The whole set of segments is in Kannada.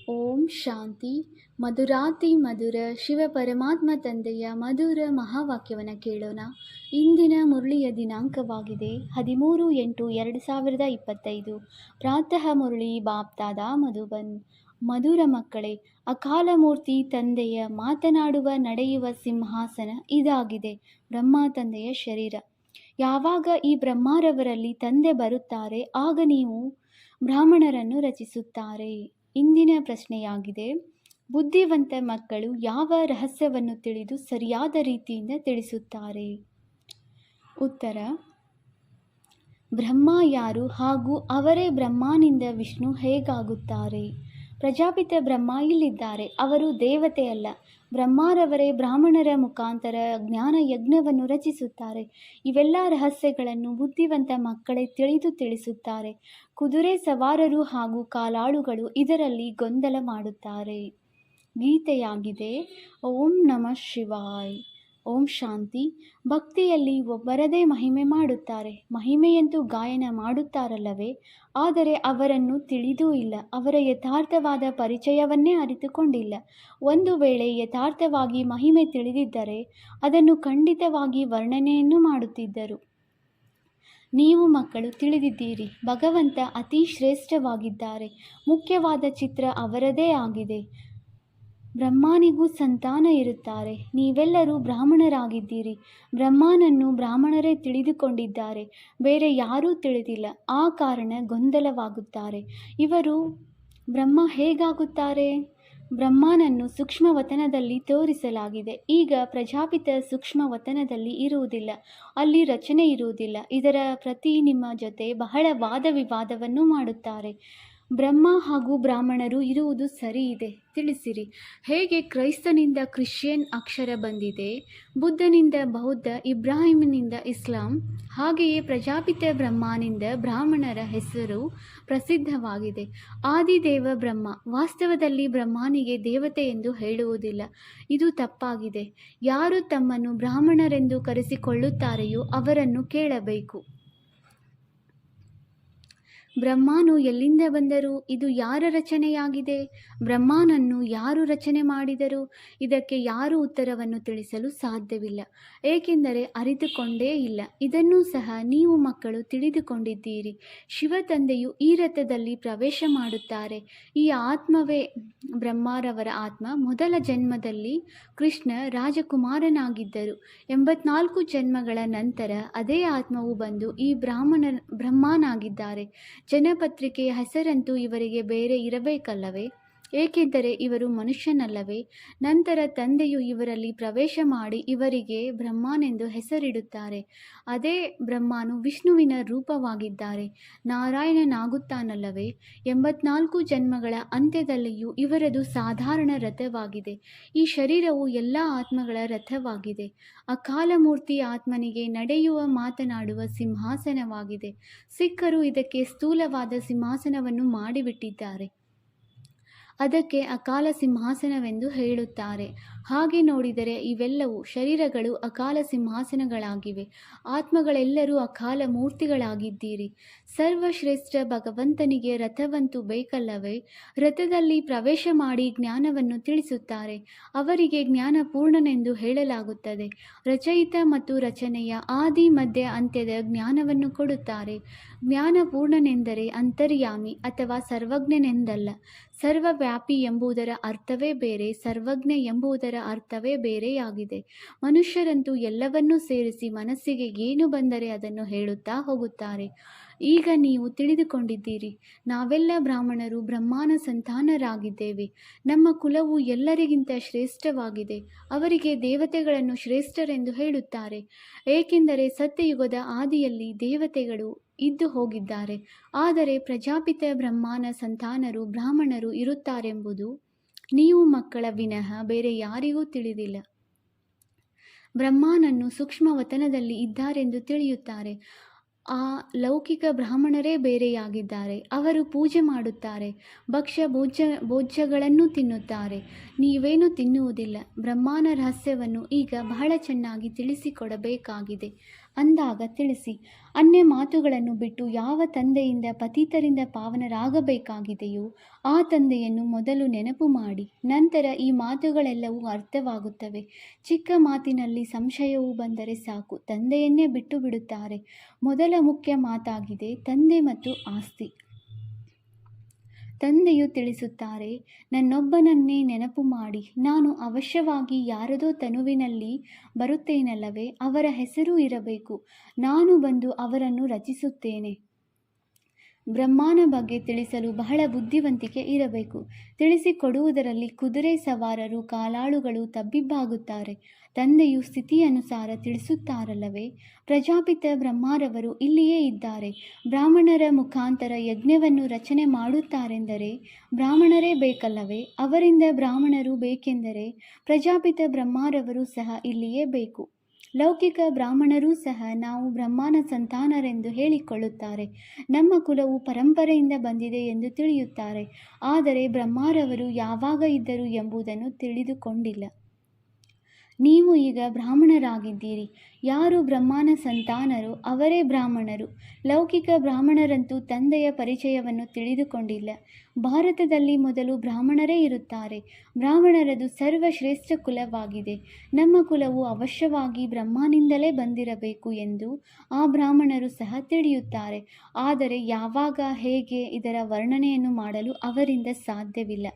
ಓಂ ಶಾಂತಿ. ಮಧುರಾತಿ ಮಧುರ ಶಿವ ಪರಮಾತ್ಮ ತಂದೆಯ ಮಧುರ ಮಹಾವಾಕ್ಯವನ್ನು ಕೇಳೋಣ. ಇಂದಿನ ಮುರಳಿಯ ದಿನಾಂಕವಾಗಿದೆ 13/8/2025. ಪ್ರಾತಃ ಮುರಳಿ ಬಾಪ್ತಾದ ಮಧುಬನ್. ಮಧುರ ಮಕ್ಕಳೇ, ಅಕಾಲ ಮೂರ್ತಿ ತಂದೆಯ ಮಾತನಾಡುವ ನಡೆಯುವ ಸಿಂಹಾಸನ ಇದಾಗಿದೆ, ಬ್ರಹ್ಮ ತಂದೆಯ ಶರೀರ. ಯಾವಾಗ ಈ ಬ್ರಹ್ಮರವರಲ್ಲಿ ತಂದೆ ಬರುತ್ತಾರೆ, ಆಗ ನೀವು ಬ್ರಾಹ್ಮಣರನ್ನು ರಚಿಸುತ್ತಾರೆ. ಇಂದಿನ ಪ್ರಶ್ನೆಯಾಗಿದೆ, ಬುದ್ಧಿವಂತ ಮಕ್ಕಳು ಯಾವ ರಹಸ್ಯವನ್ನು ತಿಳಿದು ಸರಿಯಾದ ರೀತಿಯಿಂದ ತಿಳಿಸುತ್ತಾರೆ? ಉತ್ತರ: ಬ್ರಹ್ಮ ಯಾರು ಹಾಗೂ ಅವರೇ ಬ್ರಹ್ಮನಿಂದ ವಿಷ್ಣು ಹೇಗಾಗುತ್ತಾರೆ? ಪ್ರಜಾಪಿತ ಬ್ರಹ್ಮ ಇಲ್ಲಿದ್ದಾರೆ, ಅವರು ದೇವತೆ ಅಲ್ಲ. ಬ್ರಹ್ಮರವರೇ ಬ್ರಾಹ್ಮಣರ ಮುಖಾಂತರ ಜ್ಞಾನ ಯಜ್ಞವನ್ನು ರಚಿಸುತ್ತಾರೆ. ಇವೆಲ್ಲ ರಹಸ್ಯಗಳನ್ನು ಬುದ್ಧಿವಂತ ಮಕ್ಕಳೇ ತಿಳಿಸುತ್ತಾರೆ. ಕುದುರೆ ಸವಾರರು ಹಾಗೂ ಕಾಲಾಳುಗಳು ಇದರಲ್ಲಿ ಗೊಂದಲ ಮಾಡುತ್ತಾರೆ. ಗೀತೆಯಾಗಿದೆ. ಓಂ ನಮಃ ಶಿವಾಯ್. ಓಂ ಶಾಂತಿ. ಭಕ್ತಿಯಲ್ಲಿ ಒಬ್ಬರದೇ ಮಹಿಮೆ ಮಾಡುತ್ತಾರೆ. ಮಹಿಮೆಯಂತೂ ಗಾಯನ ಮಾಡುತ್ತಾರಲ್ಲವೇ, ಆದರೆ ಅವರನ್ನು ತಿಳಿದೂ ಇಲ್ಲ. ಅವರ ಯಥಾರ್ಥವಾದ ಪರಿಚಯವನ್ನೇ ಅರಿತುಕೊಂಡಿಲ್ಲ. ಒಂದು ವೇಳೆ ಯಥಾರ್ಥವಾಗಿ ಮಹಿಮೆ ತಿಳಿದಿದ್ದರೆ ಅದನ್ನು ಖಂಡಿತವಾಗಿ ವರ್ಣನೆಯನ್ನು ಮಾಡುತ್ತಿದ್ದರು. ನೀವು ಮಕ್ಕಳು ತಿಳಿದಿದ್ದೀರಿ, ಭಗವಂತ ಅತಿ ಶ್ರೇಷ್ಠವಾಗಿದ್ದಾರೆ. ಮುಖ್ಯವಾದ ಚಿತ್ರ ಅವರದೇ ಆಗಿದೆ. ಬ್ರಹ್ಮನಿಗೂ ಸಂತಾನ ಇರುತ್ತಾರೆ. ನೀವೆಲ್ಲರೂ ಬ್ರಾಹ್ಮಣರಾಗಿದ್ದೀರಿ. ಬ್ರಹ್ಮನನ್ನು ಬ್ರಾಹ್ಮಣರೇ ತಿಳಿದುಕೊಂಡಿದ್ದಾರೆ, ಬೇರೆ ಯಾರೂ ತಿಳಿದಿಲ್ಲ. ಆ ಕಾರಣ ಗೊಂದಲವಾಗುತ್ತಾರೆ. ಇವರು ಬ್ರಹ್ಮ ಹೇಗಾಗುತ್ತಾರೆ? ಬ್ರಹ್ಮನನ್ನು ಸೂಕ್ಷ್ಮವತನದಲ್ಲಿ ತೋರಿಸಲಾಗಿದೆ. ಈಗ ಪ್ರಜಾಪಿತ ಸೂಕ್ಷ್ಮವತನದಲ್ಲಿ ಇರುವುದಿಲ್ಲ, ಅಲ್ಲಿ ರಚನೆ ಇರುವುದಿಲ್ಲ. ಇದರ ಪ್ರತಿ ನಿಮ್ಮ ಜೊತೆ ಬಹಳ ವಾದ ವಿವಾದವನ್ನು ಮಾಡುತ್ತಾರೆ. ಬ್ರಹ್ಮ ಹಾಗೂ ಬ್ರಾಹ್ಮಣರು ಇರುವುದು ಸರಿ ಇದೆ, ತಿಳಿಸಿರಿ. ಹೇಗೆ ಕ್ರೈಸ್ತನಿಂದ ಕ್ರಿಶ್ಚಿಯನ್ ಅಕ್ಷರ ಬಂದಿದೆ, ಬುದ್ಧನಿಂದ ಬೌದ್ಧ, ಇಬ್ರಾಹಿಮನಿಂದ ಇಸ್ಲಾಂ, ಹಾಗೆಯೇ ಪ್ರಜಾಪಿತ ಬ್ರಹ್ಮನಿಂದ ಬ್ರಾಹ್ಮಣರ ಹೆಸರು ಪ್ರಸಿದ್ಧವಾಗಿದೆ. ಆದಿದೇವ ಬ್ರಹ್ಮ. ವಾಸ್ತವದಲ್ಲಿ ಬ್ರಹ್ಮನಿಗೆ ದೇವತೆ ಎಂದು ಹೇಳುವುದಿಲ್ಲ, ಇದು ತಪ್ಪಾಗಿದೆ. ಯಾರು ತಮ್ಮನ್ನು ಬ್ರಾಹ್ಮಣರೆಂದು ಕರೆಸಿಕೊಳ್ಳುತ್ತಾರೆಯೋ ಅವರನ್ನು ಕೇಳಬೇಕು. ಬ್ರಹ್ಮನು ಎಲ್ಲಿಂದ ಬಂದರು? ಇದು ಯಾರ ರಚನೆಯಾಗಿದೆ? ಬ್ರಹ್ಮನನ್ನು ಯಾರು ರಚನೆ ಮಾಡಿದರು? ಇದಕ್ಕೆ ಯಾರೂ ಉತ್ತರವನ್ನು ತಿಳಿಸಲು ಸಾಧ್ಯವಿಲ್ಲ, ಏಕೆಂದರೆ ಅರಿತುಕೊಂಡೇ ಇಲ್ಲ. ಇದನ್ನೂ ಸಹ ನೀವು ಮಕ್ಕಳು ತಿಳಿದುಕೊಂಡಿದ್ದೀರಿ. ಶಿವ ತಂದೆಯು ಈ ರಥದಲ್ಲಿ ಪ್ರವೇಶ ಮಾಡುತ್ತಾರೆ. ಈ ಆತ್ಮವೇ ಬ್ರಹ್ಮರವರ ಆತ್ಮ. ಮೊದಲ ಜನ್ಮದಲ್ಲಿ ಕೃಷ್ಣ ರಾಜಕುಮಾರನಾಗಿದ್ದರು. 84 ಜನ್ಮಗಳ ನಂತರ ಅದೇ ಆತ್ಮವು ಬಂದು ಈ ಬ್ರಹ್ಮನಾಗಿದ್ದಾರೆ. ಜನಪತ್ರಿಕೆಯ ಹೆಸರಂತೂ ಇವರಿಗೆ ಬೇರೆ ಇರಬೇಕಲ್ಲವೇ, ಏಕೆಂದರೆ ಇವರು ಮನುಷ್ಯನಲ್ಲವೇ? ನಂತರ ತಂದೆಯು ಇವರಲ್ಲಿ ಪ್ರವೇಶ ಮಾಡಿ ಇವರಿಗೆ ಬ್ರಹ್ಮನೆಂದು ಹೆಸರಿಡುತ್ತಾರೆ. ಅದೇ ಬ್ರಹ್ಮನು ವಿಷ್ಣುವಿನ ರೂಪವಾಗಿದ್ದಾರೆ, ನಾರಾಯಣನಾಗುತ್ತಾನಲ್ಲವೇ? 84 ಜನ್ಮಗಳ ಅಂತ್ಯದಲ್ಲಿಯೂ ಇವರದು ಸಾಧಾರಣ ರಥವಾಗಿದೆ. ಈ ಶರೀರವು ಎಲ್ಲ ಆತ್ಮಗಳ ರಥವಾಗಿದೆ. ಅಕಾಲಮೂರ್ತಿ ಆತ್ಮನಿಗೆ ನಡೆಯುವ ಮಾತನಾಡುವ ಸಿಂಹಾಸನವಾಗಿದೆ. ಸಿಖ್ಖರು ಇದಕ್ಕೆ ಸ್ಥೂಲವಾದ ಸಿಂಹಾಸನವನ್ನು ಮಾಡಿಬಿಟ್ಟಿದ್ದಾರೆ. ಅದಕ್ಕೆ ಅಕಾಲ ಸಿಂಹಾಸನವೆಂದು ಹೇಳುತ್ತಾರೆ. ಹಾಗೆ ನೋಡಿದರೆ ಇವೆಲ್ಲವೂ ಶರೀರಗಳು ಅಕಾಲ ಸಿಂಹಾಸನಗಳಾಗಿವೆ. ಆತ್ಮಗಳೆಲ್ಲರೂ ಅಕಾಲ ಮೂರ್ತಿಗಳಾಗಿದ್ದೀರಿ. ಸರ್ವಶ್ರೇಷ್ಠ ಭಗವಂತನಿಗೆ ರಥವಂತೂ ಬೇಕಲ್ಲವೇ? ರಥದಲ್ಲಿ ಪ್ರವೇಶ ಮಾಡಿ ಜ್ಞಾನವನ್ನು ತಿಳಿಸುತ್ತಾರೆ. ಅವರಿಗೆ ಜ್ಞಾನ ಪೂರ್ಣನೆಂದು ಹೇಳಲಾಗುತ್ತದೆ. ರಚಯಿತ ಮತ್ತು ರಚನೆಯ ಆದಿ ಮಧ್ಯ ಅಂತ್ಯದ ಜ್ಞಾನವನ್ನು ಕೊಡುತ್ತಾರೆ. ಜ್ಞಾನ ಪೂರ್ಣನೆಂದರೆ ಅಂತರ್ಯಾಮಿ ಅಥವಾ ಸರ್ವಜ್ಞನೆಂದಲ್ಲ. ಸರ್ವವ್ಯಾಪಿ ಎಂಬುದರ ಅರ್ಥವೇ ಬೇರೆ, ಸರ್ವಜ್ಞ ಎಂಬುದರ ಅರ್ಥವೇ ಬೇರೆಯಾಗಿದೆ. ಮನುಷ್ಯರಂತೂ ಎಲ್ಲವನ್ನೂ ಸೇರಿಸಿ ಮನಸ್ಸಿಗೆ ಏನು ಬಂದರೆ ಅದನ್ನು ಹೇಳುತ್ತಾ ಹೋಗುತ್ತಾರೆ. ಈಗ ನೀವು ತಿಳಿದುಕೊಂಡಿದ್ದೀರಿ, ನಾವೆಲ್ಲ ಬ್ರಾಹ್ಮಣರು ಬ್ರಹ್ಮನ ಸಂತಾನರಾಗಿದ್ದೇವೆ. ನಮ್ಮ ಕುಲವು ಎಲ್ಲರಿಗಿಂತ ಶ್ರೇಷ್ಠವಾಗಿದೆ. ಅವರಿಗೆ ದೇವತೆಗಳನ್ನು ಶ್ರೇಷ್ಠರೆಂದು ಹೇಳುತ್ತಾರೆ, ಏಕೆಂದರೆ ಸತ್ಯಯುಗದ ಆದಿಯಲ್ಲಿ ದೇವತೆಗಳು ಇದ್ದು ಹೋಗಿದ್ದಾರೆ. ಆದರೆ ಪ್ರಜಾಪಿತ ಬ್ರಹ್ಮನ ಸಂತಾನರು ಬ್ರಾಹ್ಮಣರು ಇರುತ್ತಾರೆಂಬುದು ನೀವು ಮಕ್ಕಳ ವಿನಃ ಬೇರೆ ಯಾರಿಗೂ ತಿಳಿದಿಲ್ಲ. ಬ್ರಹ್ಮನನ್ನು ಸೂಕ್ಷ್ಮವತನದಲ್ಲಿ ಇದ್ದಾರೆಂದು ತಿಳಿಯುತ್ತಾರೆ. ಆ ಲೌಕಿಕ ಬ್ರಾಹ್ಮಣರೇ ಬೇರೆಯಾಗಿದ್ದಾರೆ. ಅವರು ಪೂಜೆ ಮಾಡುತ್ತಾರೆ, ಭೋಜ್ಯಗಳನ್ನು ತಿನ್ನುತ್ತಾರೆ. ನೀವೇನು ತಿನ್ನುವುದಿಲ್ಲ. ಬ್ರಹ್ಮನ ರಹಸ್ಯವನ್ನು ಈಗ ಬಹಳ ಚೆನ್ನಾಗಿ ತಿಳಿಸಿಕೊಡಬೇಕಾಗಿದೆ. ಅಂದಾಗ ತಿಳಿಸಿ. ಅನ್ಯ ಮಾತುಗಳನ್ನು ಬಿಟ್ಟು ಯಾವ ತಂದೆಯಿಂದ ಪತಿತರಿಂದ ಪಾವನರಾಗಬೇಕಾಗಿದೆಯೋ ಆ ತಂದೆಯನ್ನು ಮೊದಲು ನೆನಪು ಮಾಡಿ, ನಂತರ ಈ ಮಾತುಗಳೆಲ್ಲವೂ ಅರ್ಥವಾಗುತ್ತವೆ. ಚಿಕ್ಕ ಮಾತಿನಲ್ಲಿ ಸಂಶಯವು ಬಂದರೆ ಸಾಕು, ತಂದೆಯನ್ನೇ ಬಿಟ್ಟು ಬಿಡುತ್ತಾರೆ. ಮೊದಲ ಮುಖ್ಯ ಮಾತಾಗಿದೆ ತಂದೆ ಮತ್ತು ಆಸ್ತಿ. ತಂದೆಯು ತಿಳಿಸುತ್ತಾರೆ, ನನ್ನೊಬ್ಬನನ್ನೇ ನೆನಪು ಮಾಡಿ, ನಾನು ಅವಶ್ಯವಾಗಿ ಯಾರದೋ ತನುವಿನಲ್ಲಿ ಬರುತ್ತೇನಲ್ಲವೇ, ಅವರ ಹೆಸರು ಇರಬೇಕು, ನಾನು ಬಂದು ಅವರನ್ನು ರಚಿಸುತ್ತೇನೆ. ಬ್ರಹ್ಮನ ಬಗ್ಗೆ ತಿಳಿಸಲು ಬಹಳ ಬುದ್ಧಿವಂತಿಕೆ ಇರಬೇಕು. ತಿಳಿಸಿಕೊಡುವುದರಲ್ಲಿ ಕುದುರೆ ಸವಾರರು ಕಾಲಾಳುಗಳು ತಬ್ಬಿಬ್ಬಾಗುತ್ತಾರೆ. ತಂದೆಯು ಸ್ಥಿತಿಯನುಸಾರ ತಿಳಿಸುತ್ತಾರಲ್ಲವೇ. ಪ್ರಜಾಪಿತ ಬ್ರಹ್ಮರವರು ಇಲ್ಲಿಯೇ ಇದ್ದಾರೆ. ಬ್ರಾಹ್ಮಣರ ಮುಖಾಂತರ ಯಜ್ಞವನ್ನು ರಚನೆ ಮಾಡುತ್ತಾರೆಂದರೆ ಬ್ರಾಹ್ಮಣರೇ ಬೇಕಲ್ಲವೇ. ಅವರಿಂದ ಬ್ರಾಹ್ಮಣರು ಬೇಕೆಂದರೆ ಪ್ರಜಾಪಿತ ಬ್ರಹ್ಮರವರು ಸಹ ಇಲ್ಲಿಯೇ ಬೇಕು. ಲೌಕಿಕ ಬ್ರಾಹ್ಮಣರೂ ಸಹ ನಾವು ಬ್ರಹ್ಮನ ಸಂತಾನರೆಂದು ಹೇಳಿಕೊಳ್ಳುತ್ತಾರೆ. ನಮ್ಮ ಕುಲವು ಪರಂಪರೆಯಿಂದ ಬಂದಿದೆ ಎಂದು ತಿಳಿಯುತ್ತಾರೆ. ಆದರೆ ಬ್ರಹ್ಮರವರು ಯಾವಾಗ ಇದ್ದರು ಎಂಬುದನ್ನು ತಿಳಿದುಕೊಂಡಿಲ್ಲ. ನೀವು ಈಗ ಬ್ರಾಹ್ಮಣರಾಗಿದ್ದೀರಿ. ಯಾರು ಬ್ರಹ್ಮನ ಸಂತಾನರೋ ಅವರೇ ಬ್ರಾಹ್ಮಣರು. ಲೌಕಿಕ ಬ್ರಾಹ್ಮಣರಂತೂ ತಂದೆಯ ಪರಿಚಯವನ್ನು ತಿಳಿದುಕೊಂಡಿಲ್ಲ. ಭಾರತದಲ್ಲಿ ಮೊದಲು ಬ್ರಾಹ್ಮಣರೇ ಇರುತ್ತಾರೆ. ಬ್ರಾಹ್ಮಣರದು ಸರ್ವಶ್ರೇಷ್ಠ ಕುಲವಾಗಿದೆ. ನಮ್ಮ ಕುಲವು ಅವಶ್ಯವಾಗಿ ಬ್ರಹ್ಮನಿಂದಲೇ ಬಂದಿರಬೇಕು ಎಂದು ಆ ಬ್ರಾಹ್ಮಣರು ಸಹ ತಿಳಿಯುತ್ತಾರೆ. ಆದರೆ ಯಾವಾಗ, ಹೇಗೆ ಇದರ ವರ್ಣನೆಯನ್ನು ಮಾಡಲು ಅವರಿಂದ ಸಾಧ್ಯವಿಲ್ಲ.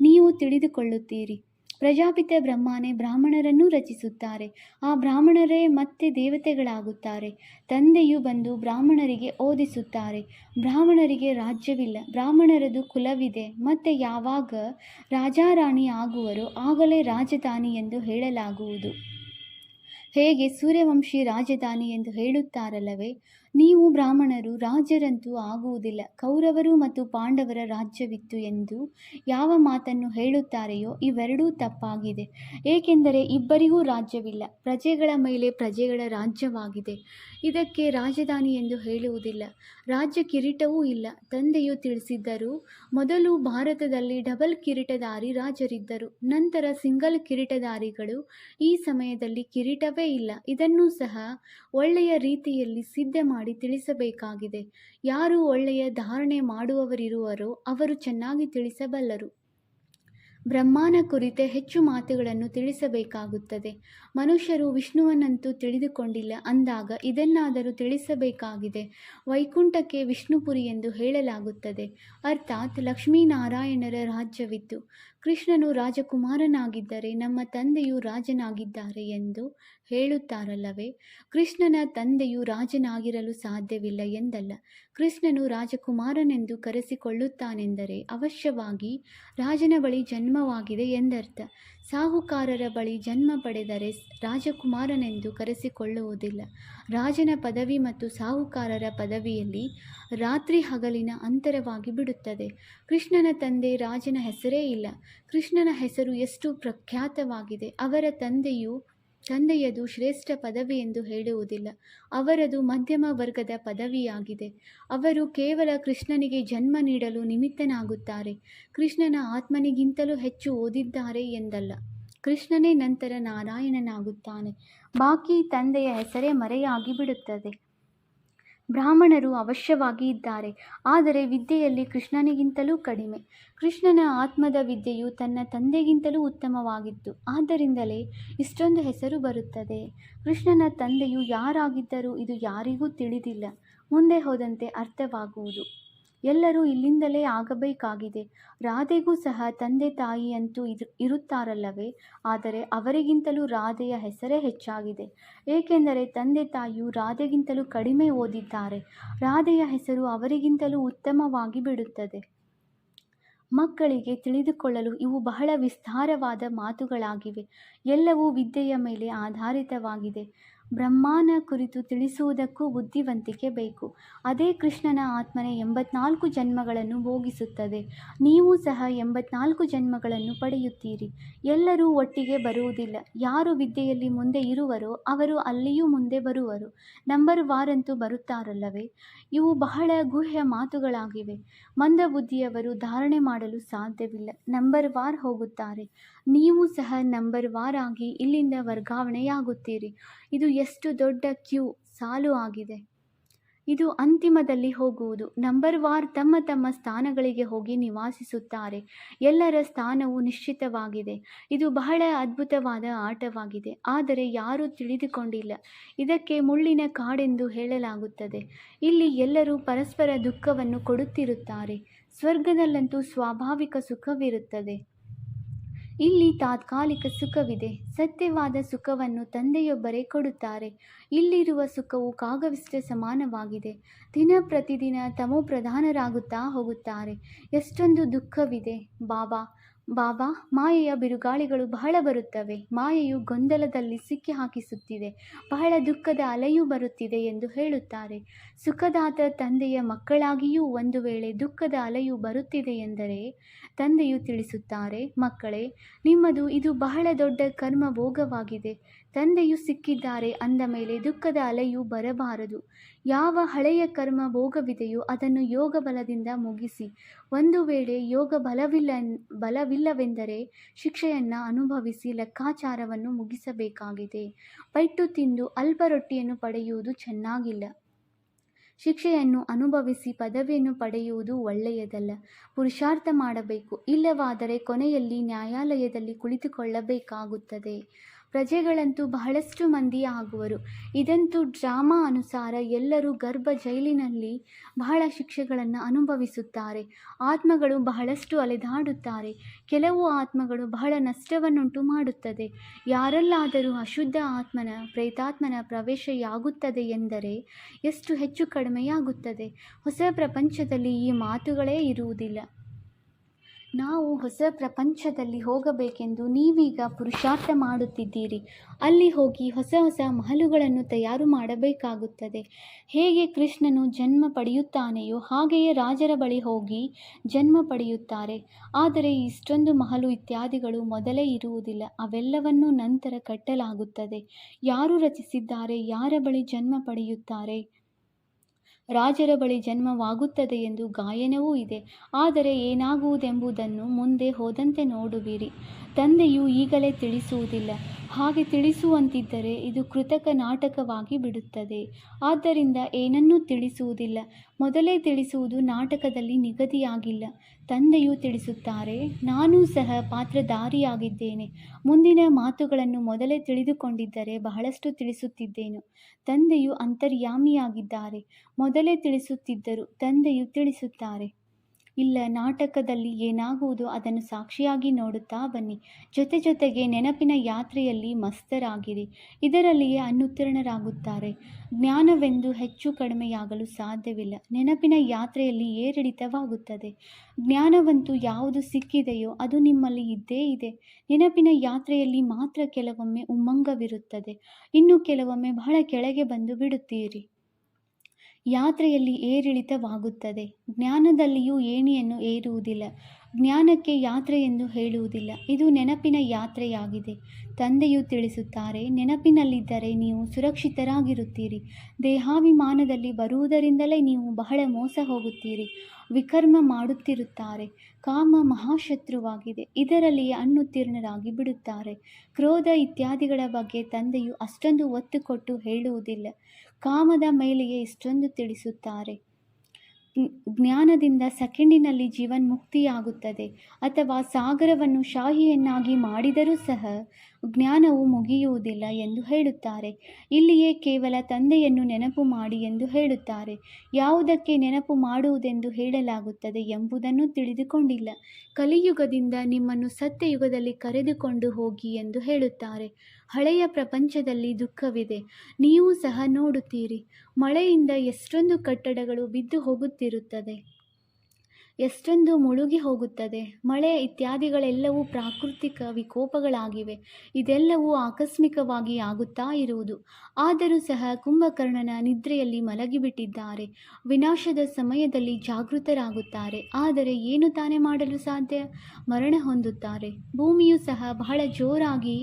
ನೀವು ತಿಳಿದುಕೊಳ್ಳುತ್ತೀರಿ. ಪ್ರಜಾಪಿತ ಬ್ರಹ್ಮನೇ ಬ್ರಾಹ್ಮಣರನ್ನು ರಚಿಸುತ್ತಾರೆ. ಆ ಬ್ರಾಹ್ಮಣರೇ ಮತ್ತೆ ದೇವತೆಗಳಾಗುತ್ತಾರೆ. ತಂದೆಯು ಬಂದು ಬ್ರಾಹ್ಮಣರಿಗೆ ಓದಿಸುತ್ತಾರೆ. ಬ್ರಾಹ್ಮಣರಿಗೆ ರಾಜ್ಯವಿಲ್ಲ, ಬ್ರಾಹ್ಮಣರದು ಕುಲವಿದೆ. ಮತ್ತೆ ಯಾವಾಗ ರಾಜಾರಾಣಿ ಆಗುವರೋ ಆಗಲೇ ರಾಜಧಾನಿ ಎಂದು ಹೇಳಲಾಗುವುದು. ಹೇಗೆ ಸೂರ್ಯವಂಶಿ ರಾಜಧಾನಿ ಎಂದು ಹೇಳುತ್ತಾರಲ್ಲವೇ. ನೀವು ಬ್ರಾಹ್ಮಣರು ರಾಜರಂತೂ ಆಗುವುದಿಲ್ಲ. ಕೌರವರು ಮತ್ತು ಪಾಂಡವರ ರಾಜ್ಯವಿತ್ತು ಎಂದು ಯಾವ ಮಾತನ್ನು ಹೇಳುತ್ತಾರೆಯೋ ಇವೆರಡೂ ತಪ್ಪಾಗಿದೆ. ಏಕೆಂದರೆ ಇಬ್ಬರಿಗೂ ರಾಜ್ಯವಿಲ್ಲ. ಪ್ರಜೆಗಳ ಮೇಲೆ ಪ್ರಜೆಗಳ ರಾಜ್ಯವಾಗಿದೆ. ಇದಕ್ಕೆ ರಾಜಧಾನಿ ಎಂದು ಹೇಳುವುದಿಲ್ಲ. ರಾಜ್ಯ ಕಿರೀಟವೂ ಇಲ್ಲ. ತಂದೆಯು ತಿಳಿಸಿದ್ದರು, ಮೊದಲು ಭಾರತದಲ್ಲಿ ಡಬಲ್ ಕಿರೀಟಧಾರಿ ರಾಜರಿದ್ದರು, ನಂತರ ಸಿಂಗಲ್ ಕಿರೀಟಧಾರಿಗಳು. ಈ ಸಮಯದಲ್ಲಿ ಕಿರೀಟವೇ ಇಲ್ಲ. ಇದನ್ನೂ ಸಹ ಒಳ್ಳೆಯ ರೀತಿಯಲ್ಲಿ ಸಿದ್ಧ ಮಾಡಿ ತಿಳಿಸಬೇಕಾಗಿದೆ. ಯಾರು ಒಳ್ಳೆಯ ಧಾರಣೆ ಮಾಡುವವರಿರುವರೋ ಅವರು ಚೆನ್ನಾಗಿ ತಿಳಿಸಬಲ್ಲರು. ಬ್ರಹ್ಮನ ಕುರಿತೆ ಹೆಚ್ಚು ಮಾತುಗಳನ್ನು ತಿಳಿಸಬೇಕಾಗುತ್ತದೆ. ಮನುಷ್ಯರು ವಿಷ್ಣುವನ್ನಂತೂ ತಿಳಿದುಕೊಂಡಿಲ್ಲ ಅಂದಾಗ ಇದನ್ನಾದರೂ ತಿಳಿಸಬೇಕಾಗಿದೆ. ವೈಕುಂಠಕ್ಕೆ ವಿಷ್ಣುಪುರಿ ಎಂದು ಹೇಳಲಾಗುತ್ತದೆ. ಅರ್ಥಾತ್ ಲಕ್ಷ್ಮೀನಾರಾಯಣರ ರಾಜ್ಯವಿತ್ತು. ಕೃಷ್ಣನು ರಾಜಕುಮಾರನಾಗಿದ್ದರೆ ನಮ್ಮ ತಂದೆಯು ರಾಜನಾಗಿದ್ದಾರೆ ಎಂದು ಹೇಳುತ್ತಾರಲ್ಲವೇ. ಕೃಷ್ಣನ ತಂದೆಯು ರಾಜನಾಗಿರಲು ಸಾಧ್ಯವಿಲ್ಲ ಎಂದಲ್ಲ. ಕೃಷ್ಣನು ರಾಜಕುಮಾರನೆಂದು ಕರೆಸಿಕೊಳ್ಳುತ್ತಾನೆಂದರೆ ಅವಶ್ಯವಾಗಿ ರಾಜನ ಬಳಿ ಜನ್ಮವಾಗಿದೆ ಎಂದರ್ಥ. ಸಾಹುಕಾರರ ಬಳಿ ಜನ್ಮ ಪಡೆದರೆ ರಾಜಕುಮಾರನೆಂದು ಕರೆಸಿಕೊಳ್ಳುವುದಿಲ್ಲ. ರಾಜನ ಪದವಿ ಮತ್ತು ಸಾಹುಕಾರರ ಪದವಿಯಲ್ಲಿ ರಾತ್ರಿ ಹಗಲಿನ ಅಂತರವಾಗಿ ಬಿಡುತ್ತದೆ. ಕೃಷ್ಣನ ತಂದೆ ರಾಜನ ಹೆಸರೇ ಇಲ್ಲ. ಕೃಷ್ಣನ ಹೆಸರು ಎಷ್ಟು ಪ್ರಖ್ಯಾತವಾಗಿದೆ. ಅವರ ತಂದೆಯದು ಶ್ರೇಷ್ಠ ಪದವಿ ಎಂದು ಹೇಳುವುದಿಲ್ಲ. ಅವರದು ಮಧ್ಯಮ ವರ್ಗದ ಪದವಿಯಾಗಿದೆ. ಅವರು ಕೇವಲ ಕೃಷ್ಣನಿಗೆ ಜನ್ಮ ನೀಡಲು ನಿಮಿತ್ತನಾಗುತ್ತಾರೆ. ಕೃಷ್ಣನ ಆತ್ಮನಿಗಿಂತಲೂ ಹೆಚ್ಚು ಓದಿದ್ದಾರೆ ಎಂದಲ್ಲ. ಕೃಷ್ಣನೇ ನಂತರ ನಾರಾಯಣನಾಗುತ್ತಾನೆ. ಬಾಕಿ ತಂದೆಯ ಹೆಸರೇ ಮರೆಯಾಗಿ ಬಿಡುತ್ತದೆ. ಬ್ರಾಹ್ಮಣರು ಅವಶ್ಯವಾಗಿ ಇದ್ದಾರೆ, ಆದರೆ ವಿದ್ಯೆಯಲ್ಲಿ ಕೃಷ್ಣನಿಗಿಂತಲೂ ಕಡಿಮೆ. ಕೃಷ್ಣನ ಆತ್ಮದ ವಿದ್ಯೆಯು ತನ್ನ ತಂದೆಗಿಂತಲೂ ಉತ್ತಮವಾಗಿತ್ತು. ಆದ್ದರಿಂದಲೇ ಇಷ್ಟೊಂದು ಹೆಸರು ಬರುತ್ತದೆ. ಕೃಷ್ಣನ ತಂದೆಯು ಯಾರಾಗಿದ್ದರು ಇದು ಯಾರಿಗೂ ತಿಳಿದಿಲ್ಲ. ಮುಂದೆ ಹೋದಂತೆ ಅರ್ಥವಾಗುವುದು. ಎಲ್ಲರೂ ಇಲ್ಲಿಂದಲೇ ಆಗಬೇಕಾಗಿದೆ. ರಾಧೆಗೂ ಸಹ ತಂದೆ ತಾಯಿ ಅಂತೂ ಇರುತ್ತಾರಲ್ಲವೇ. ಆದರೆ ಅವರಿಗಿಂತಲೂ ರಾಧೆಯ ಹೆಸರೇ ಹೆಚ್ಚಾಗಿದೆ. ಏಕೆಂದರೆ ತಂದೆ ತಾಯಿಯು ರಾಧೆಗಿಂತಲೂ ಕಡಿಮೆ ಓದಿದ್ದಾರೆ. ರಾಧೆಯ ಹೆಸರು ಅವರಿಗಿಂತಲೂ ಉತ್ತಮವಾಗಿ ಬಿಡುತ್ತದೆ. ಮಕ್ಕಳಿಗೆ ತಿಳಿದುಕೊಳ್ಳಲು ಇವು ಬಹಳ ವಿಸ್ತಾರವಾದ ಮಾತುಗಳಾಗಿವೆ. ಎಲ್ಲವೂ ವಿದ್ಯೆಯ ಮೇಲೆ ಆಧಾರಿತವಾಗಿದೆ. ಬ್ರಹ್ಮನ ಕುರಿತು ತಿಳಿಸುವುದಕ್ಕೂ ಬುದ್ಧಿವಂತಿಕೆ ಬೇಕು. ಅದೇ ಕೃಷ್ಣನ ಆತ್ಮನೆ 84 ಜನ್ಮಗಳನ್ನು ಭೋಗಿಸುತ್ತದೆ. ನೀವು ಸಹ 84 ಜನ್ಮಗಳನ್ನು ಪಡೆಯುತ್ತೀರಿ. ಎಲ್ಲರೂ ಒಟ್ಟಿಗೆ ಬರುವುದಿಲ್ಲ. ಯಾರು ವಿದ್ಯೆಯಲ್ಲಿ ಮುಂದೆ ಇರುವರೋ ಅವರು ಅಲ್ಲಿಯೂ ಮುಂದೆ ಬರುವರು. ನಂಬರ್ ವಾರಂತೂ ಬರುತ್ತಾರಲ್ಲವೇ. ಇವು ಬಹಳ ಗುಹ್ಯ ಮಾತುಗಳಾಗಿವೆ. ಮಂದಬುದ್ಧಿಯವರು ಧಾರಣೆ ಮಾಡಲು ಸಾಧ್ಯವಿಲ್ಲ. ನಂಬರ್ ವಾರ್ ಹೋಗುತ್ತಾರೆ. ನೀವು ಸಹ ನಂಬರ್ ವಾರ್ ಆಗಿ ಇಲ್ಲಿಂದ ವರ್ಗಾವಣೆಯಾಗುತ್ತೀರಿ. ಇದು ಎಷ್ಟು ದೊಡ್ಡ ಕ್ಯೂ. ಸಾಲು ಆಗಿದೆ. ಇದು ಅಂತಿಮದಲ್ಲಿ ಹೋಗುವುದು. ನಂಬರ್ ವಾರ್ ತಮ್ಮ ತಮ್ಮ ಸ್ಥಾನಗಳಿಗೆ ಹೋಗಿ ನಿವಾಸಿಸುತ್ತಾರೆ. ಎಲ್ಲರ ಸ್ಥಾನವು ನಿಶ್ಚಿತವಾಗಿದೆ. ಇದು ಬಹಳ ಅದ್ಭುತವಾದ ಆಟವಾಗಿದೆ, ಆದರೆ ಯಾರೂ ತಿಳಿದುಕೊಂಡಿಲ್ಲ. ಇದಕ್ಕೆ ಮುಳ್ಳಿನ ಕಾಡೆಂದು ಹೇಳಲಾಗುತ್ತದೆ. ಇಲ್ಲಿ ಎಲ್ಲರೂ ಪರಸ್ಪರ ದುಃಖವನ್ನು ಕೊಡುತ್ತಿರುತ್ತಾರೆ. ಸ್ವರ್ಗದಲ್ಲಂತೂ ಸ್ವಾಭಾವಿಕ ಸುಖವಿರುತ್ತದೆ. ಇಲ್ಲಿ ತಾತ್ಕಾಲಿಕ ಸುಖವಿದೆ. ಸತ್ಯವಾದ ಸುಖವನ್ನು ತಂದೆಯೊಬ್ಬರೇ ಕೊಡುತ್ತಾರೆ. ಇಲ್ಲಿರುವ ಸುಖವು ಕಾಗವಿಷ್ಟ ಸಮಾನವಾಗಿದೆ. ದಿನ ಪ್ರತಿದಿನ ತಮೋಪ್ರಧಾನರಾಗುತ್ತಾ ಹೋಗುತ್ತಾರೆ. ಎಷ್ಟೊಂದು ದುಃಖವಿದೆ. ಬಾಬಾ ಬಾಬಾ ಮಾಯೆಯ ಬಿರುಗಾಳಿಗಳು ಬಹಳ ಬರುತ್ತವೆ. ಮಾಯೆಯು ಗೊಂದಲದಲ್ಲಿ ಸಿಕ್ಕಿ ಹಾಕಿಸುತ್ತಿದೆ. ಬಹಳ ದುಃಖದ ಅಲೆಯೂ ಬರುತ್ತಿದೆ ಎಂದು ಹೇಳುತ್ತಾರೆ. ಸುಖದಾತ ತಂದೆಯ ಮಕ್ಕಳಾಗಿಯೂ ಒಂದು ವೇಳೆ ದುಃಖದ ಅಲೆಯು ಬರುತ್ತಿದೆ ಎಂದರೆ ತಂದೆಯು ತಿಳಿಸುತ್ತಾರೆ, ಮಕ್ಕಳೇ, ನಿಮ್ಮದು ಇದು ಬಹಳ ದೊಡ್ಡ ಕರ್ಮ ಭೋಗವಾಗಿದೆ. ತಂದೆಯು ಸಿಕ್ಕಿದ್ದಾರೆ ಅಂದ ಮೇಲೆ ದುಃಖದ ಅಲೆಯು ಬರಬಾರದು. ಯಾವ ಹಳೆಯ ಕರ್ಮ ಭೋಗವಿದೆಯೋ ಅದನ್ನು ಯೋಗ ಬಲದಿಂದ ಮುಗಿಸಿ. ಒಂದು ವೇಳೆ ಯೋಗ ಬಲವಿಲ್ಲವೆಂದರೆ ಶಿಕ್ಷೆಯನ್ನು ಅನುಭವಿಸಿ ಲೆಕ್ಕಾಚಾರವನ್ನು ಮುಗಿಸಬೇಕಾಗಿದೆ. ಪೆಟ್ಟು ತಿಂದು ಅಲ್ಪ ರೊಟ್ಟಿಯನ್ನು ಪಡೆಯುವುದು ಚೆನ್ನಾಗಿಲ್ಲ. ಶಿಕ್ಷೆಯನ್ನು ಅನುಭವಿಸಿ ಪದವಿಯನ್ನು ಪಡೆಯುವುದು ಒಳ್ಳೆಯದಲ್ಲ. ಪುರುಷಾರ್ಥ ಮಾಡಬೇಕು. ಇಲ್ಲವಾದರೆ ಕೊನೆಯಲ್ಲಿ ನ್ಯಾಯಾಲಯದಲ್ಲಿ ಕುಳಿತುಕೊಳ್ಳಬೇಕಾಗುತ್ತದೆ. ಪ್ರಜೆಗಳಂತೂ ಬಹಳಷ್ಟು ಮಂದಿ ಆಗುವರು. ಇದಂತೂ ಡ್ರಾಮಾ ಅನುಸಾರ ಎಲ್ಲರೂ ಗರ್ಭ ಜೈಲಿನಲ್ಲಿ ಬಹಳ ಶಿಕ್ಷೆಗಳನ್ನು ಅನುಭವಿಸುತ್ತಾರೆ. ಆತ್ಮಗಳು ಬಹಳಷ್ಟು ಅಲೆದಾಡುತ್ತಾರೆ. ಕೆಲವು ಆತ್ಮಗಳು ಬಹಳ ನಷ್ಟವನ್ನುಂಟು ಮಾಡುತ್ತದೆ. ಯಾರಲ್ಲಾದರೂ ಅಶುದ್ಧ ಆತ್ಮನ ಪ್ರೇತಾತ್ಮನ ಪ್ರವೇಶವಾಗುತ್ತದೆ ಎಂದರೆ ಎಷ್ಟು ಹೆಚ್ಚು ಕಡಿಮೆಯಾಗುತ್ತದೆ. ಹೊಸ ಪ್ರಪಂಚದಲ್ಲಿ ಈ ಮಾತುಗಳೇ ಇರುವುದಿಲ್ಲ. ನಾವು ಹೊಸ ಪ್ರಪಂಚದಲ್ಲಿ ಹೋಗಬೇಕೆಂದು ನೀವೀಗ ಪುರುಷಾರ್ಥ ಮಾಡುತ್ತಿದ್ದೀರಿ. ಅಲ್ಲಿ ಹೋಗಿ ಹೊಸ ಹೊಸ ಮಹಲುಗಳನ್ನು ತಯಾರು ಮಾಡಬೇಕಾಗುತ್ತದೆ. ಹೇಗೆ ಕೃಷ್ಣನು ಜನ್ಮ ಪಡೆಯುತ್ತಾನೆಯೋ ಹಾಗೆಯೇ ರಾಜರ ಬಳಿ ಹೋಗಿ ಜನ್ಮ ಪಡೆಯುತ್ತಾರೆ. ಆದರೆ ಇಷ್ಟೊಂದು ಮಹಲು ಇತ್ಯಾದಿಗಳು ಮೊದಲೇ ಇರುವುದಿಲ್ಲ. ಅವೆಲ್ಲವನ್ನೂ ನಂತರ ಕಟ್ಟಲಾಗುತ್ತದೆ. ಯಾರು ರಚಿಸಿದ್ದಾರೆ? ಯಾರ ಬಳಿ ಜನ್ಮ ಪಡೆಯುತ್ತಾರೆ? ರಾಜರ ಬಳಿ ಜನ್ಮವಾಗುತ್ತದೆ ಎಂದು ಗಾಯನವೂ ಇದೆ. ಆದರೆ ಏನಾಗುವುದೆಂಬುದನ್ನು ಮುಂದೆ ಹೋದಂತೆ ನೋಡುವಿರಿ. ತಂದೆಯು ಈಗಲೇ ತಿಳಿಸುವುದಿಲ್ಲ. ಹಾಗೆ ತಿಳಿಸುವಂತಿದ್ದರೆ ಇದು ಕೃತಕ ನಾಟಕವಾಗಿ ಬಿಡುತ್ತದೆ. ಆದ್ದರಿಂದ ಏನನ್ನೂ ತಿಳಿಸುವುದಿಲ್ಲ. ಮೊದಲೇ ತಿಳಿಸುವುದು ನಾಟಕದಲ್ಲಿ ನಿಗದಿಯಾಗಿಲ್ಲ. ತಂದೆಯು ತಿಳಿಸುತ್ತಾರೆ, ನಾನೂ ಸಹ ಪಾತ್ರಧಾರಿಯಾಗಿದ್ದೇನೆ. ಮುಂದಿನ ಮಾತುಗಳನ್ನು ಮೊದಲೇ ತಿಳಿದುಕೊಂಡಿದ್ದರೆ ಬಹಳಷ್ಟು ತಿಳಿಸುತ್ತಿದ್ದೇನು. ತಂದೆಯು ಅಂತರ್ಯಾಮಿಯಾಗಿದ್ದಾರೆ. ಮೊದಲೇ ತಿಳಿಸುತ್ತಿದ್ದರು. ತಂದೆಯು ತಿಳಿಸುತ್ತಾರೆ, ಇಲ್ಲ, ನಾಟಕದಲ್ಲಿ ಏನಾಗುವುದೋ ಅದನ್ನು ಸಾಕ್ಷಿಯಾಗಿ ನೋಡುತ್ತಾ ಬನ್ನಿ. ಜೊತೆಗೆ ನೆನಪಿನ ಯಾತ್ರೆಯಲ್ಲಿ ಮಸ್ತರಾಗಿರಿ. ಇದರಲ್ಲಿಯೇ ಅನುತ್ತೀರ್ಣರಾಗುತ್ತಾರೆ. ಜ್ಞಾನವೆಂದು ಹೆಚ್ಚು ಕಡಿಮೆಯಾಗಲು ಸಾಧ್ಯವಿಲ್ಲ. ನೆನಪಿನ ಯಾತ್ರೆಯಲ್ಲಿ ಏರಿಳಿತವಾಗುತ್ತದೆ. ಜ್ಞಾನವಂತೂ ಯಾವುದು ಸಿಕ್ಕಿದೆಯೋ ಅದು ನಿಮ್ಮಲ್ಲಿ ಇದ್ದೇ ಇದೆ. ನೆನಪಿನ ಯಾತ್ರೆಯಲ್ಲಿ ಮಾತ್ರ ಕೆಲವೊಮ್ಮೆ ಉಮ್ಮಂಗವಿರುತ್ತದೆ. ಇನ್ನು ಕೆಲವೊಮ್ಮೆ ಬಹಳ ಕೆಳಗೆ ಬಂದು ಬಿಡುತ್ತೀರಿ. ಯಾತ್ರೆಯಲ್ಲಿ ಏರಿಳಿತವಾಗುತ್ತದೆ. ಜ್ಞಾನದಲ್ಲಿಯೂ ಏಣಿಯನ್ನು ಏರುವುದಿಲ್ಲ. ಜ್ಞಾನಕ್ಕೆ ಯಾತ್ರೆ ಎಂದು ಹೇಳುವುದಿಲ್ಲ. ಇದು ನೆನಪಿನ ಯಾತ್ರೆಯಾಗಿದೆ. ತಂದೆಯು ತಿಳಿಸುತ್ತಾರೆ, ನೆನಪಿನಲ್ಲಿದ್ದರೆ ನೀವು ಸುರಕ್ಷಿತರಾಗಿರುತ್ತೀರಿ. ದೇಹಾಭಿಮಾನದಲ್ಲಿ ಬರುವುದರಿಂದಲೇ ನೀವು ಬಹಳ ಮೋಸ ಹೋಗುತ್ತೀರಿ. ವಿಕರ್ಮ ಮಾಡುತ್ತಿರುತ್ತಾರೆ. ಕಾಮ ಮಹಾಶತ್ರುವಾಗಿದೆ. ಇದರಲ್ಲಿಯೇ ಅನುತ್ತೀರ್ಣರಾಗಿ ಬಿಡುತ್ತಾರೆ. ಕ್ರೋಧ ಇತ್ಯಾದಿಗಳ ಬಗ್ಗೆ ತಂದೆಯು ಅಷ್ಟೊಂದು ಒತ್ತು ಕೊಟ್ಟು ಹೇಳುವುದಿಲ್ಲ. ಕಾಮದ ಮೇಲೆಯೇ ಇಷ್ಟೊಂದು ತಿಳಿಸುತ್ತಾರೆ. ಜ್ಞಾನದಿಂದ ಸೆಕೆಂಡಿನಲ್ಲಿ ಜೀವನ್ಮುಕ್ತಿಯಾಗುತ್ತದೆ. ಅಥವಾ ಸಾಗರವನ್ನು ಶಾಹಿಯನ್ನಾಗಿ ಮಾಡಿದರೂ ಸಹ ಜ್ಞಾನವು ಮುಗಿಯುವುದಿಲ್ಲ ಎಂದು ಹೇಳುತ್ತಾರೆ. ಇಲ್ಲಿಯೇ ಕೇವಲ ತಂದೆಯನ್ನು ನೆನಪು ಮಾಡಿ ಎಂದು ಹೇಳುತ್ತಾರೆ. ಯಾವುದಕ್ಕೆ ನೆನಪು ಮಾಡುವುದೆಂದು ಹೇಳಲಾಗುತ್ತದೆ ಎಂಬುದನ್ನು ತಿಳಿದುಕೊಂಡಿಲ್ಲ. ಕಲಿಯುಗದಿಂದ ನಿಮ್ಮನ್ನು ಸತ್ಯಯುಗದಲ್ಲಿ ಕರೆದುಕೊಂಡು ಹೋಗಿ ಎಂದು ಹೇಳುತ್ತಾರೆ. ಹಳೆಯ ಪ್ರಪಂಚದಲ್ಲಿ ದುಃಖವಿದೆ. ನೀವು ಸಹ ನೋಡುತ್ತೀರಿ. ಮಳೆಯಿಂದ ಎಷ್ಟೊಂದು ಕಟ್ಟಡಗಳು ಬಿದ್ದು ಹೋಗುತ್ತಿರುತ್ತದೆ. ಎಷ್ಟೊಂದು ಮುಳುಗಿ ಹೋಗುತ್ತದೆ. ಮಳೆ ಇತ್ಯಾದಿಗಳೆಲ್ಲವೂ ಪ್ರಾಕೃತಿಕ ವಿಕೋಪಗಳಾಗಿವೆ. ಇದೆಲ್ಲವೂ ಆಕಸ್ಮಿಕವಾಗಿ ಆಗುತ್ತಾ ಇರುವುದು. ಆದರೂ ಸಹ ಕುಂಭಕರ್ಣನ ನಿದ್ರೆಯಲ್ಲಿ ಮಲಗಿಬಿಟ್ಟಿದ್ದಾರೆ. ವಿನಾಶದ ಸಮಯದಲ್ಲಿ ಜಾಗೃತರಾಗುತ್ತಾರೆ. ಆದರೆ ಏನು ತಾನೇ ಮಾಡಲು ಸಾಧ್ಯ? ಮರಣ ಹೊಂದುತ್ತಾರೆ. ಭೂಮಿಯು ಸಹ ಬಹಳ ಜೋರಾಗಿ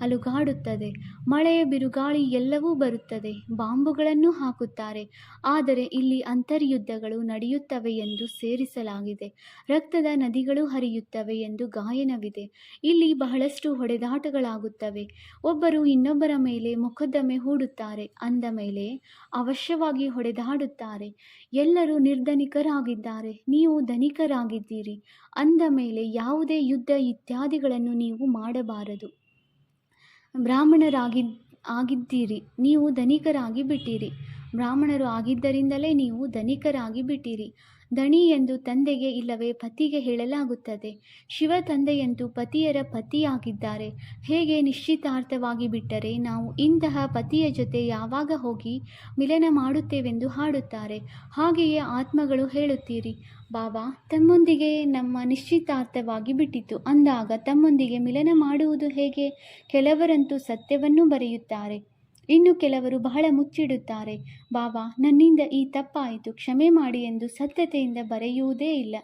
ಅಲುಗಾಡುತ್ತದೆ. ಮಳೆ, ಬಿರುಗಾಳಿ ಎಲ್ಲವೂ ಬರುತ್ತದೆ. ಬಾಂಬುಗಳನ್ನು ಹಾಕುತ್ತಾರೆ. ಆದರೆ ಇಲ್ಲಿ ಅಂತರ್ಯುದ್ಧಗಳು ನಡೆಯುತ್ತವೆ ಎಂದು ಸೇರಿಸಲಾಗಿದೆ. ಸೃಷ್ಟಿಯಾಗಿದೆ. ರಕ್ತದ ನದಿಗಳು ಹರಿಯುತ್ತವೆ ಎಂದು ಗಾಯನವಿದೆ. ಇಲ್ಲಿ ಬಹಳಷ್ಟು ಹೊಡೆದಾಟಗಳಾಗುತ್ತವೆ. ಒಬ್ಬರು ಇನ್ನೊಬ್ಬರ ಮೇಲೆ ಮೊಕದ್ದಮೆ ಹೂಡುತ್ತಾರೆ. ಅಂದ ಮೇಲೆ ಅವಶ್ಯವಾಗಿ ಹೊಡೆದಾಡುತ್ತಾರೆ. ಎಲ್ಲರೂ ನಿರ್ಧನಿಕರಾಗಿದ್ದಾರೆ, ನೀವು ಧನಿಕರಾಗಿದ್ದೀರಿ. ಅಂದ ಮೇಲೆ ಯಾವುದೇ ಯುದ್ಧ ಇತ್ಯಾದಿಗಳನ್ನು ನೀವು ಮಾಡಬಾರದು. ಆಗಿದ್ದೀರಿ, ನೀವು ಧನಿಕರಾಗಿ ಬಿಟ್ಟಿರಿ. ಬ್ರಾಹ್ಮಣರು ಆಗಿದ್ದರಿಂದಲೇ ನೀವು ಧನಿಕರಾಗಿ ಬಿಟ್ಟಿರಿ. ದಣಿ ಎಂದು ತಂದೆಗೆ ಇಲ್ಲವೇ ಪತಿಗೆ ಹೇಳಲಾಗುತ್ತದೆ. ಶಿವ ತಂದೆಯಂತೂ ಪತಿಯರ ಪತಿಯಾಗಿದ್ದಾರೆ. ಹೇಗೆ ನಿಶ್ಚಿತಾರ್ಥವಾಗಿ ಬಿಟ್ಟರೆ ನಾವು ಇಂತಹ ಪತಿಯ ಜೊತೆ ಯಾವಾಗ ಹೋಗಿ ಮಿಲನ ಮಾಡುತ್ತೇವೆಂದು ಹಾಡುತ್ತಾರೆ, ಹಾಗೆಯೇ ಆತ್ಮಗಳು ಹೇಳುತ್ತೀರಿ, ಬಾಬಾ ತಮ್ಮೊಂದಿಗೆ ನಮ್ಮ ನಿಶ್ಚಿತಾರ್ಥವಾಗಿ ಬಿಟ್ಟಿತು ಅಂದಾಗ ತಮ್ಮೊಂದಿಗೆ ಮಿಲನ ಮಾಡುವುದು ಹೇಗೆ? ಕೆಲವರಂತೂ ಸತ್ಯವನ್ನು ಬರೆಯುತ್ತಾರೆ, ಇನ್ನು ಕೆಲವರು ಬಹಳ ಮುಚ್ಚಿಡುತ್ತಾರೆ. ಬಾಬಾ ನನ್ನಿಂದ ಈ ತಪ್ಪಾಯಿತು, ಕ್ಷಮೆ ಮಾಡಿ ಎಂದು ಸತ್ಯತೆಯಿಂದ ಬರೆಯುವುದೇ ಇಲ್ಲ.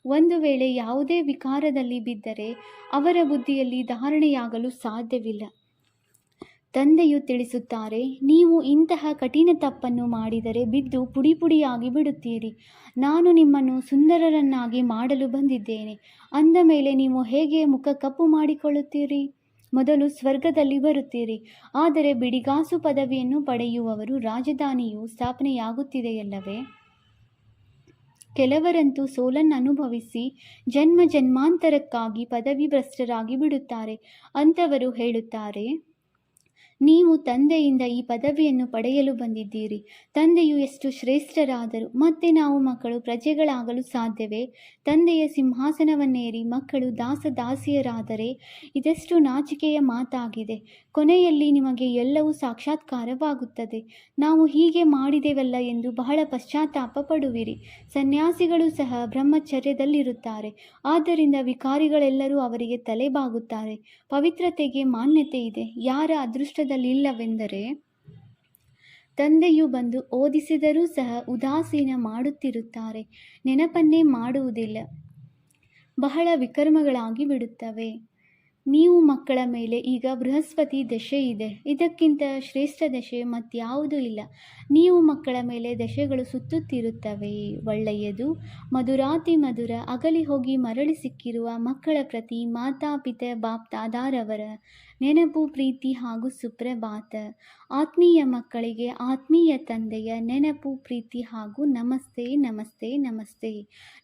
ಒಂದು ವೇಳೆ ಯಾವುದೇ ವಿಕಾರದಲ್ಲಿ ಬಿದ್ದರೆ ಅವರ ಬುದ್ಧಿಯಲ್ಲಿ ಧಾರಣೆಯಾಗಲು ಸಾಧ್ಯವಿಲ್ಲ. ತಂದೆಯು ತಿಳಿಸುತ್ತಾರೆ, ನೀವು ಇಂತಹ ಕಠಿಣ ತಪ್ಪನ್ನು ಮಾಡಿದರೆ ಬಿದ್ದು ಪುಡಿಯಾಗಿ ಬಿಡುತ್ತೀರಿ. ನಾನು ನಿಮ್ಮನ್ನು ಸುಂದರರನ್ನಾಗಿ ಮಾಡಲು ಬಂದಿದ್ದೇನೆ. ಅಂದ ಮೇಲೆ ನೀವು ಹೇಗೆ ಮುಖ ಕಪ್ಪು ಮಾಡಿಕೊಳ್ಳುತ್ತೀರಿ? ಮೊದಲು ಸ್ವರ್ಗದಲ್ಲಿ ಬರುತ್ತೀರಿ. ಆದರೆ ಬಿಡಿಗಾಸು ಪದವಿಯನ್ನು ಪಡೆಯುವವರು ರಾಜಧಾನಿಯು ಸ್ಥಾಪನೆಯಾಗುತ್ತಿದೆಯಲ್ಲವೇ? ಕೆಲವರಂತೂ ಸೋಲನ್ನು ಅನುಭವಿಸಿ ಜನ್ಮಾಂತರಕ್ಕಾಗಿ ಪದವಿ ಭ್ರಷ್ಟರಾಗಿ ಬಿಡುತ್ತಾರೆ. ಅಂಥವರು ಹೇಳುತ್ತಾರೆ, ನೀವು ತಂದೆಯಿಂದ ಈ ಪದವಿಯನ್ನು ಪಡೆಯಲು ಬಂದಿದ್ದೀರಿ. ತಂದೆಯು ಎಷ್ಟು ಶ್ರೇಷ್ಠರಾದರು, ಮತ್ತೆ ನಾವು ಮಕ್ಕಳು ಪ್ರಜೆಗಳಾಗಲು ಸಾಧ್ಯವೇ? ತಂದೆಯ ಸಿಂಹಾಸನವನ್ನೇರಿ ಮಕ್ಕಳು ದಾಸಿಯರಾದರೆ ಇದೆಷ್ಟು ನಾಚಿಕೆಯ ಮಾತಾಗಿದೆ. ಕೊನೆಯಲ್ಲಿ ನಿಮಗೆ ಎಲ್ಲವೂ ಸಾಕ್ಷಾತ್ಕಾರವಾಗುತ್ತದೆ. ನಾವು ಹೀಗೆ ಮಾಡಿದೆವಲ್ಲ ಎಂದು ಬಹಳ ಪಶ್ಚಾತ್ತಾಪ ಪಡುವಿರಿ. ಸನ್ಯಾಸಿಗಳು ಸಹ ಬ್ರಹ್ಮಚರ್ಯದಲ್ಲಿರುತ್ತಾರೆ. ಆದ್ದರಿಂದ ವಿಕಾರಿಗಳೆಲ್ಲರೂ ಅವರಿಗೆ ತಲೆಬಾಗುತ್ತಾರೆ. ಪವಿತ್ರತೆಗೆ ಮಾನ್ಯತೆ ಇದೆ. ಯಾರ ಅದೃಷ್ಟದಲ್ಲಿಲ್ಲವೆಂದರೆ ತಂದೆಯು ಬಂದು ಓದಿಸಿದರೂ ಸಹ ಉದಾಸೀನ ಮಾಡುತ್ತಿರುತ್ತಾರೆ, ನೆನಪನ್ನೇ ಮಾಡುವುದಿಲ್ಲ, ಬಹಳ ವಿಕರ್ಮಗಳಾಗಿ ಬಿಡುತ್ತವೆ. ನೀವು ಮಕ್ಕಳ ಮೇಲೆ ಈಗ ಬೃಹಸ್ಪತಿ ದಶೆ ಇದೆ. ಇದಕ್ಕಿಂತ ಶ್ರೇಷ್ಠ ದಶೆ ಮತ್ಯಾವುದೂ ಇಲ್ಲ. ನೀವು ಮಕ್ಕಳ ಮೇಲೆ ದಶೆಗಳು ಸುತ್ತುತ್ತಿರುತ್ತವೆ. ಒಳ್ಳೆಯದು, ಮಧುರಾತಿ ಮಧುರ, ಅಗಲಿ ಹೋಗಿ ಮರಳಿ ಸಿಕ್ಕಿರುವ ಮಕ್ಕಳ ಪ್ರತಿ ಮಾತಾಪಿತ ಬಾಪ್ದಾದಾರವರ ನೆನಪು, ಪ್ರೀತಿ ಹಾಗೂ ಸುಪ್ರಭಾತ. ಆತ್ಮೀಯ ಮಕ್ಕಳಿಗೆ ಆತ್ಮೀಯ ತಂದೆಯ ನೆನಪು, ಪ್ರೀತಿ ಹಾಗೂ ನಮಸ್ತೆ ನಮಸ್ತೆ ನಮಸ್ತೆ.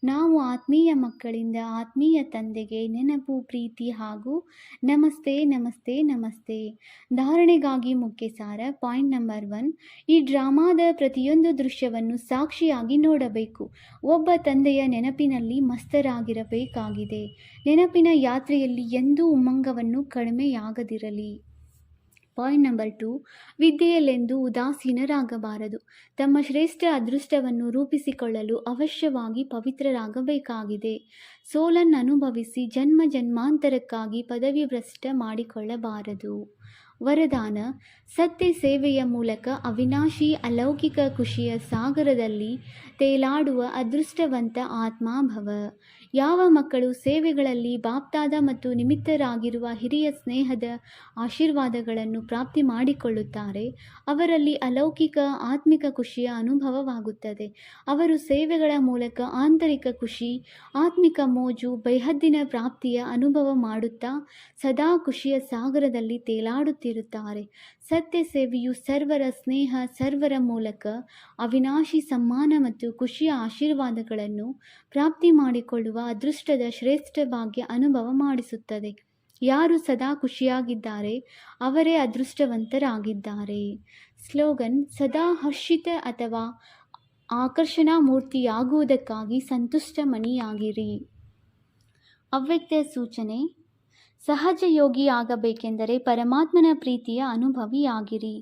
ನಾವು ಆತ್ಮೀಯ ಮಕ್ಕಳಿಂದ ಆತ್ಮೀಯ ತಂದೆಗೆ ನೆನಪು, ಪ್ರೀತಿ ಹಾಗೂ ನಮಸ್ತೆ ನಮಸ್ತೆ ನಮಸ್ತೆ. ಧಾರಣೆಗಾಗಿ ಮುಖ್ಯ ಸಾರ. ಪಾಯಿಂಟ್ ನಂಬರ್ 1, ಈ ಡ್ರಾಮಾದ ಪ್ರತಿಯೊಂದು ದೃಶ್ಯವನ್ನು ಸಾಕ್ಷಿಯಾಗಿ ನೋಡಬೇಕು. ಒಬ್ಬ ತಂದೆಯ ನೆನಪಿನಲ್ಲಿ ಮಸ್ತರಾಗಿರಬೇಕಾಗಿದೆ. ನೆನಪಿನ ಯಾತ್ರೆಯಲ್ಲಿ ಎಂದೂ ಉಮ್ಮಂಗವನ್ನು ಕಡಿಮೆಯಾಗದಿರಲಿ. Point number 2, ವಿದ್ಯೆಯಲ್ಲೆಂದೂ ಉದಾಸೀನರಾಗಬಾರದು. ತಮ್ಮ ಶ್ರೇಷ್ಠ ಅದೃಷ್ಟವನ್ನು ರೂಪಿಸಿಕೊಳ್ಳಲು ಅವಶ್ಯವಾಗಿ ಪವಿತ್ರರಾಗಬೇಕಾಗಿದೆ. ಸೋಲನ್ನು ಅನುಭವಿಸಿ ಜನ್ಮಾಂತರಕ್ಕಾಗಿ ಪದವಿ ಭ್ರಷ್ಟ ಮಾಡಿಕೊಳ್ಳಬಾರದು. ವರದಾನ: ಸತ್ಯ ಸೇವೆಯ ಮೂಲಕ ಅವಿನಾಶಿ ಅಲೌಕಿಕ ಖುಷಿಯ ಸಾಗರದಲ್ಲಿ ತೇಲಾಡುವ ಅದೃಷ್ಟವಂತ ಆತ್ಮ ಭವ. ಯಾವ ಮಕ್ಕಳು ಸೇವೆಗಳಲ್ಲಿ ಬಾಪ್ದಾದ ಮತ್ತು ನಿಮಿತ್ತರಾಗಿರುವ ಹಿರಿಯ ಸ್ನೇಹದ ಆಶೀರ್ವಾದಗಳನ್ನು ಪ್ರಾಪ್ತಿ ಮಾಡಿಕೊಳ್ಳುತ್ತಾರೆ, ಅವರಲ್ಲಿ ಅಲೌಕಿಕ ಆತ್ಮಿಕ ಖುಷಿಯ ಅನುಭವವಾಗುತ್ತದೆ. ಅವರು ಸೇವೆಗಳ ಮೂಲಕ ಆಂತರಿಕ ಖುಷಿ, ಆತ್ಮಿಕ ಮೋಜು, ಬೇಹದ್ದಿನ ಪ್ರಾಪ್ತಿಯ ಅನುಭವ ಮಾಡುತ್ತಾ ಸದಾ ಖುಷಿಯ ಸಾಗರದಲ್ಲಿ ತೇಲಾಡುತ್ತಿರುತ್ತಾರೆ. ಸತ್ಯ ಸೇವೆಯು ಸರ್ವರ ಸ್ನೇಹ, ಸರ್ವರ ಮೂಲಕ ಅವಿನಾಶಿ ಸಮ್ಮಾನ ಮತ್ತು ಖುಷಿಯ ಆಶೀರ್ವಾದಗಳನ್ನು ಪ್ರಾಪ್ತಿ ಮಾಡಿಕೊಳ್ಳುವ ಅದೃಷ್ಟದ ಶ್ರೇಷ್ಠ ಭಾಗ್ಯ ಅನುಭವ ಮಾಡಿಸುತ್ತದೆ. ಯಾರು ಸದಾ ಖುಷಿಯಾಗಿದ್ದಾರೆ ಅವರೇ ಅದೃಷ್ಟವಂತರಾಗಿದ್ದಾರೆ. ಸ್ಲೋಗನ್: ಸದಾ ಹರ್ಷಿತ ಅಥವಾ ಆಕರ್ಷಣಾ ಮೂರ್ತಿಯಾಗುವುದಕ್ಕಾಗಿ ಸಂತುಷ್ಟ ಮಣಿಯಾಗಿರಿ. ಅವ್ಯಕ್ತ ಸೂಚನೆ: ಸಹಜ ಯೋಗಿ ಆಗಬೇಕೆಂದರೆ ಪರಮಾತ್ಮನ ಪ್ರೀತಿಯ ಅನುಭವಿಯಾಗಿರಿ.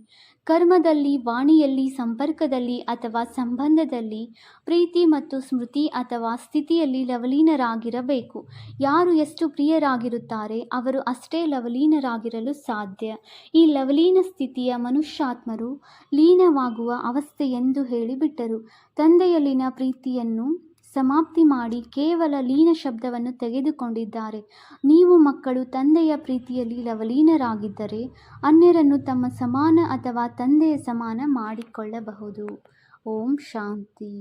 ಕರ್ಮದಲ್ಲಿ, ವಾಣಿಯಲ್ಲಿ, ಸಂಪರ್ಕದಲ್ಲಿ ಅಥವಾ ಸಂಬಂಧದಲ್ಲಿ ಪ್ರೀತಿ ಮತ್ತು ಸ್ಮೃತಿ ಅಥವಾ ಸ್ಥಿತಿಯಲ್ಲಿ ಲವಲೀನರಾಗಿರಬೇಕು. ಯಾರು ಎಷ್ಟು ಪ್ರಿಯರಾಗಿರುತ್ತಾರೆ ಅವರು ಅಷ್ಟೇ ಲವಲೀನರಾಗಿರಲು ಸಾಧ್ಯ. ಈ ಲವಲೀನ ಸ್ಥಿತಿಯ ಮನುಷ್ಯಾತ್ಮರು ಲೀನವಾಗುವ ಅವಸ್ಥೆ ಎಂದು ಹೇಳಿಬಿಟ್ಟರು. ತಂದೆಯಲ್ಲಿನ ಪ್ರೀತಿಯನ್ನು ಸಮಾಪ್ತಿ ಮಾಡಿ ಕೇವಲ ಲೀನ ಶಬ್ದವನ್ನು ತೆಗೆದುಕೊಂಡಿದ್ದಾರೆ. ನೀವು ಮಕ್ಕಳು ತಂದೆಯ ಪ್ರೀತಿಯಲ್ಲಿ ಲವಲೀನರಾಗಿದ್ದರೆ ಅನ್ಯರನ್ನು ತಮ್ಮ ಸಮಾನ ಅಥವಾ ತಂದೆಯ ಸಮಾನ ಮಾಡಿಕೊಳ್ಳಬಹುದು. ಓಂ ಶಾಂತಿ.